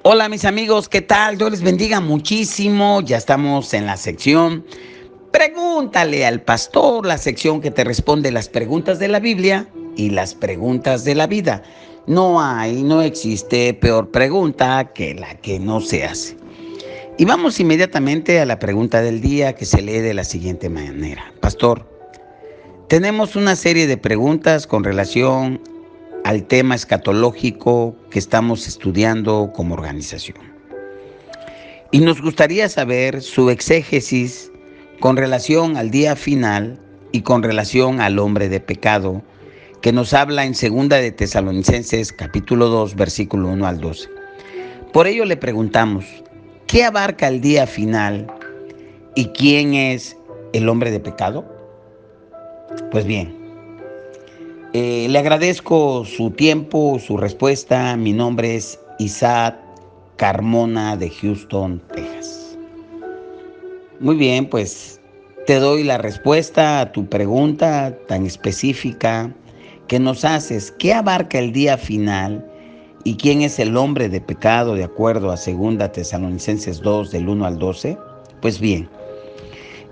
Hola mis amigos, ¿qué tal? Dios les bendiga muchísimo. Ya estamos en la sección Pregúntale al pastor, la sección que te responde las preguntas de la Biblia y las preguntas de la vida. No existe peor pregunta que la que no se hace. Y vamos inmediatamente a la pregunta del día, que se lee de la siguiente manera. Pastor, tenemos una serie de preguntas con relación al tema escatológico que estamos estudiando como organización. Y nos gustaría saber su exégesis con relación al día final y con relación al hombre de pecado, que nos habla en 2 de Tesalonicenses capítulo 2, versículo 1 al 12. Por ello le preguntamos, ¿qué abarca el día final y quién es el hombre de pecado? Pues bien, le agradezco su tiempo, su respuesta. Mi nombre es Isaac Carmona de Houston, Texas. Muy bien, pues te doy la respuesta a tu pregunta tan específica que nos haces. ¿Qué abarca el día final y quién es el hombre de pecado de acuerdo a 2 Tesalonicenses 2 del 1 al 12? Pues bien,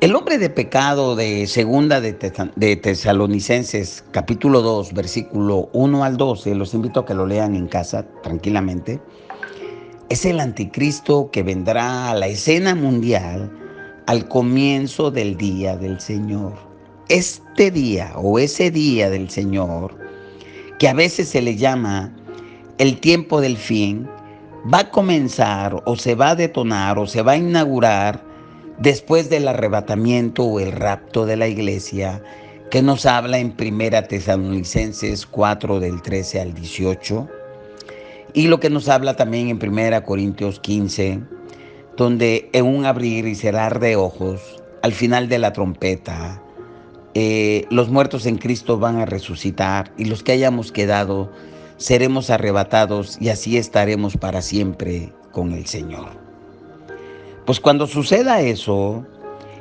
el hombre de pecado de 2 de Tesalonicenses capítulo 2 versículo 1 al 12, los invito a que lo lean en casa tranquilamente, es el anticristo que vendrá a la escena mundial al comienzo del día del Señor. Este día o ese día del Señor, que a veces se le llama el tiempo del fin, va a comenzar o se va a detonar o se va a inaugurar después del arrebatamiento o el rapto de la iglesia, que nos habla en 1 Tesalonicenses 4 del 13 al 18, y lo que nos habla también en 1 Corintios 15, donde en un abrir y cerrar de ojos, al final de la trompeta, los muertos en Cristo van a resucitar y los que hayamos quedado seremos arrebatados y así estaremos para siempre con el Señor. Pues cuando suceda eso,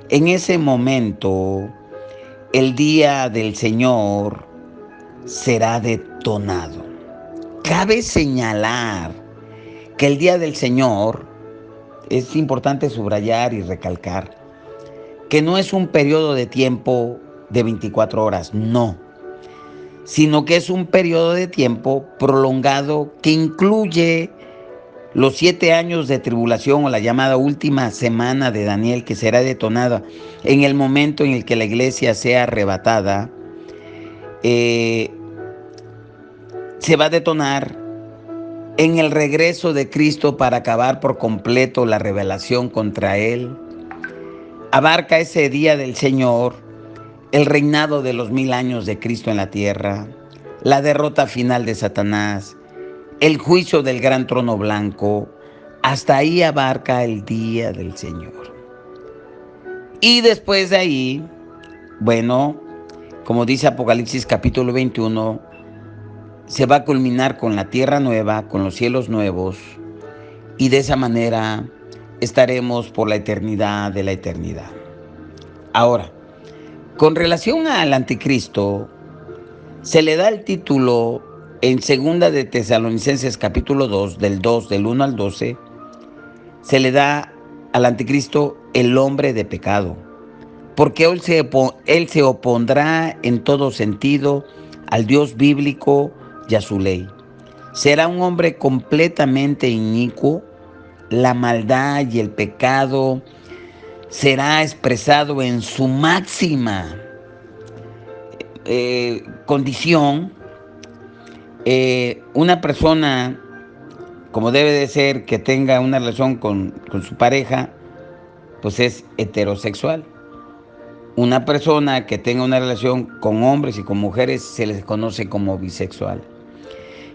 en ese momento, el día del Señor será detonado. Cabe señalar que el día del Señor, es importante subrayar y recalcar, que no es un periodo de tiempo de 24 horas, no, sino que es un periodo de tiempo prolongado que incluye los 7 años de tribulación o la llamada última semana de Daniel, que será detonada en el momento en el que la iglesia sea arrebatada. Se va a detonar en el regreso de Cristo para acabar por completo la rebelación contra Él. Abarca ese día del Señor el reinado de los 1000 años de Cristo en la tierra, la derrota final de Satanás, el juicio del gran trono blanco. Hasta ahí abarca el día del Señor. Y después de ahí, bueno, como dice Apocalipsis capítulo 21, se va a culminar con la tierra nueva, con los cielos nuevos, y de esa manera estaremos por la eternidad de la eternidad. Ahora, con relación al anticristo, se le da el título en 2 de Tesalonicenses capítulo 2, del 1 al 12, se le da al anticristo el hombre de pecado, porque él se opondrá en todo sentido al Dios bíblico y a su ley. Será un hombre completamente inicuo. La maldad y el pecado será expresado en su máxima condición. Una persona, como debe de ser, que tenga una relación con su pareja, pues es heterosexual. Una persona que tenga una relación con hombres y con mujeres se les conoce como bisexual.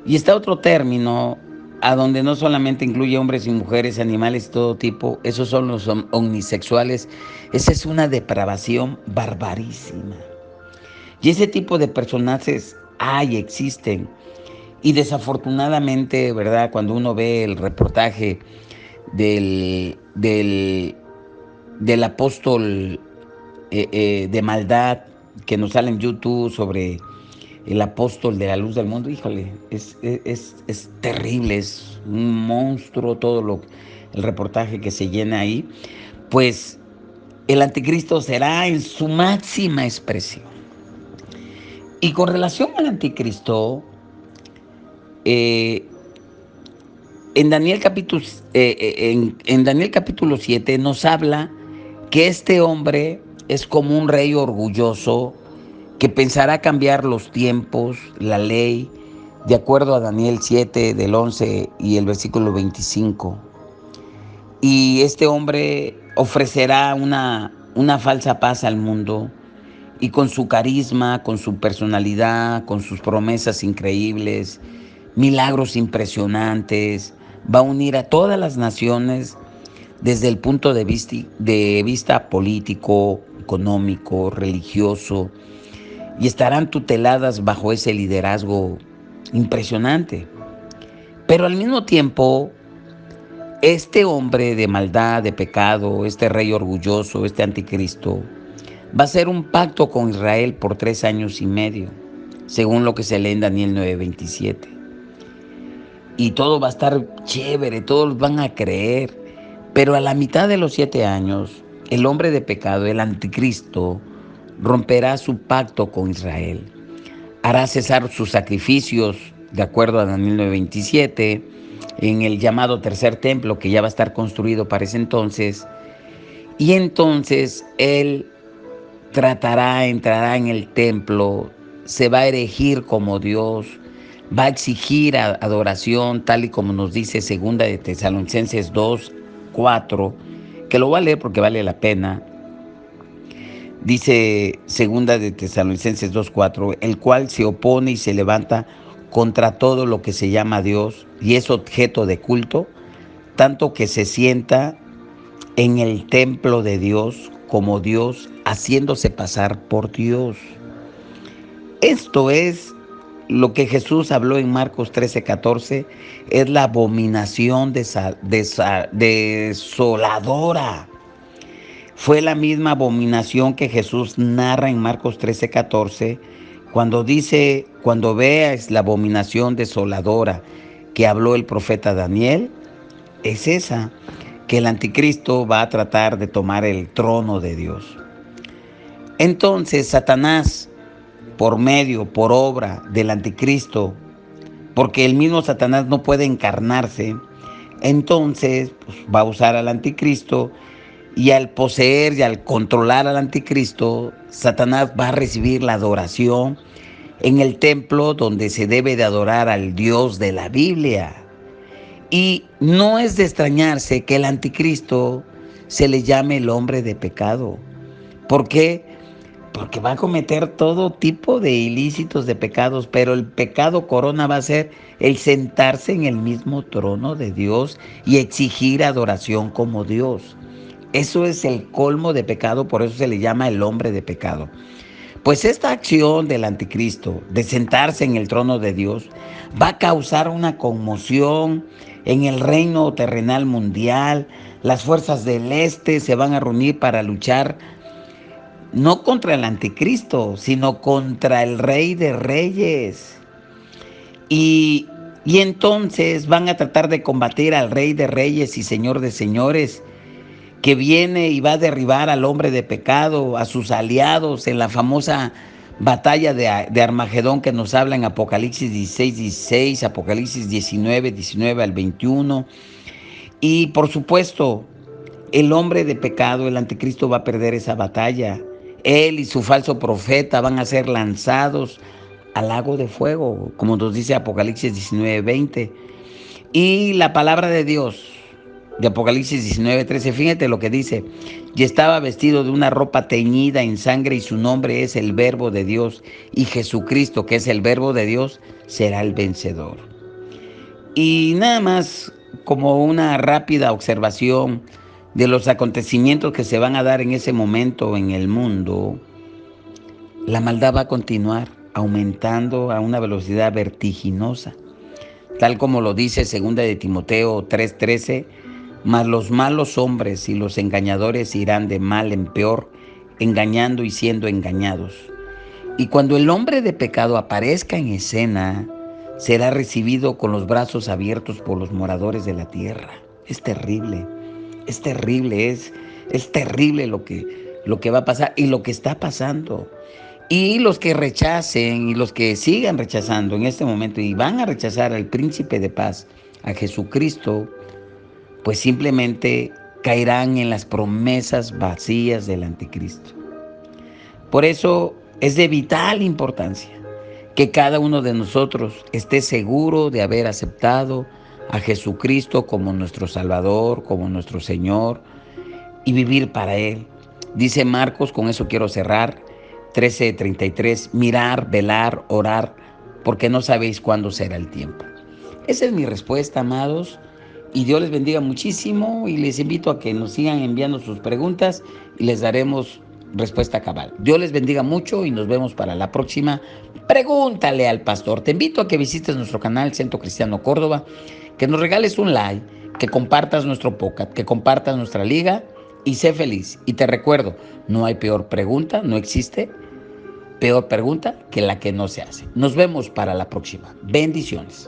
Y está otro término a donde no solamente incluye hombres y mujeres, animales de todo tipo, esos son los omnisexuales. Esa es una depravación barbarísima. Y ese tipo de personajes existen. Y desafortunadamente, ¿verdad? Cuando uno ve el reportaje del apóstol de maldad que nos sale en YouTube sobre el apóstol de la luz del mundo, híjole, es terrible, es un monstruo el reportaje que se llena ahí. Pues el anticristo será en su máxima expresión. Y con relación al anticristo, eh, en Daniel capítulo 7 nos habla que este hombre es como un rey orgulloso que pensará cambiar los tiempos, la ley, de acuerdo a Daniel 7 del 11 y el versículo 25. Y este hombre ofrecerá una falsa paz al mundo, y con su carisma, con su personalidad, con sus promesas increíbles, milagros impresionantes, va a unir a todas las naciones desde el punto de vista político, económico, religioso, y estarán tuteladas bajo ese liderazgo impresionante. Pero al mismo tiempo, este hombre de maldad, de pecado, este rey orgulloso, este anticristo, va a hacer un pacto con Israel por 3 años y medio, según lo que se lee en Daniel 9:27. Y todo va a estar chévere, todos van a creer. Pero a la mitad de los 7 años, el hombre de pecado, el anticristo, romperá su pacto con Israel. Hará cesar sus sacrificios, de acuerdo a Daniel 9:27, en el llamado tercer templo que ya va a estar construido para ese entonces. Y entonces él entrará en el templo, se va a erigir como Dios, va a exigir adoración, tal y como nos dice segunda de Tesalonicenses 2:4, que lo voy a leer porque vale la pena. Dice segunda de Tesalonicenses 2:4, el cual se opone y se levanta contra todo lo que se llama Dios y es objeto de culto, tanto que se sienta en el templo de Dios como Dios, haciéndose pasar por Dios. Esto es lo que Jesús habló en Marcos 13:14, es la abominación desoladora. Fue la misma abominación que Jesús narra en Marcos 13:14, cuando dice, cuando veas la abominación desoladora que habló el profeta Daniel, es esa, que el anticristo va a tratar de tomar el trono de Dios. Entonces Satanás, por obra del anticristo, porque el mismo Satanás no puede encarnarse, entonces pues, va a usar al anticristo, y al poseer y al controlar al anticristo, Satanás va a recibir la adoración en el templo donde se debe de adorar al Dios de la Biblia. Y no es de extrañarse que el anticristo se le llame el hombre de pecado. ¿Por qué? Porque va a cometer todo tipo de ilícitos, de pecados, pero el pecado corona va a ser el sentarse en el mismo trono de Dios y exigir adoración como Dios. Eso es el colmo de pecado, por eso se le llama el hombre de pecado. Pues esta acción del anticristo, de sentarse en el trono de Dios, va a causar una conmoción en el reino terrenal mundial. Las fuerzas del este se van a reunir para luchar no contra el anticristo, sino contra el Rey de Reyes. Y entonces van a tratar de combatir al Rey de Reyes y Señor de Señores, que viene y va a derribar al hombre de pecado, a sus aliados en la famosa batalla de Armagedón que nos habla en Apocalipsis 16:16, Apocalipsis 19 al 21. Y por supuesto, el hombre de pecado, el anticristo, va a perder esa batalla. Él y su falso profeta van a ser lanzados al lago de fuego, como nos dice Apocalipsis 19:20. Y la palabra de Dios de Apocalipsis 19:13, fíjate lo que dice: y estaba vestido de una ropa teñida en sangre, y su nombre es el Verbo de Dios, y Jesucristo, que es el Verbo de Dios, será el vencedor. Y nada más como una rápida observación de los acontecimientos que se van a dar en ese momento en el mundo, la maldad va a continuar aumentando a una velocidad vertiginosa, tal como lo dice 2 de Timoteo 3:13, mas los malos hombres y los engañadores irán de mal en peor, engañando y siendo engañados. Y cuando el hombre de pecado aparezca en escena, será recibido con los brazos abiertos por los moradores de la tierra. Es terrible, es terrible, es terrible lo que va a pasar y lo que está pasando. Y los que rechacen y los que sigan rechazando en este momento y van a rechazar al príncipe de paz, a Jesucristo, pues simplemente caerán en las promesas vacías del anticristo. Por eso es de vital importancia que cada uno de nosotros esté seguro de haber aceptado a Jesucristo como nuestro Salvador, como nuestro Señor, y vivir para Él. Dice Marcos, con eso quiero cerrar, 13:33, mirar, velar, orar, porque no sabéis cuándo será el tiempo. Esa es mi respuesta, amados, y Dios les bendiga muchísimo y les invito a que nos sigan enviando sus preguntas y les daremos respuesta cabal. Dios les bendiga mucho y nos vemos para la próxima. Pregúntale al pastor. Te invito a que visites nuestro canal Centro Cristiano Córdoba, que nos regales un like, que compartas nuestro podcast, que compartas nuestra liga y sé feliz. Y te recuerdo, no hay peor pregunta, no existe peor pregunta que la que no se hace. Nos vemos para la próxima. Bendiciones.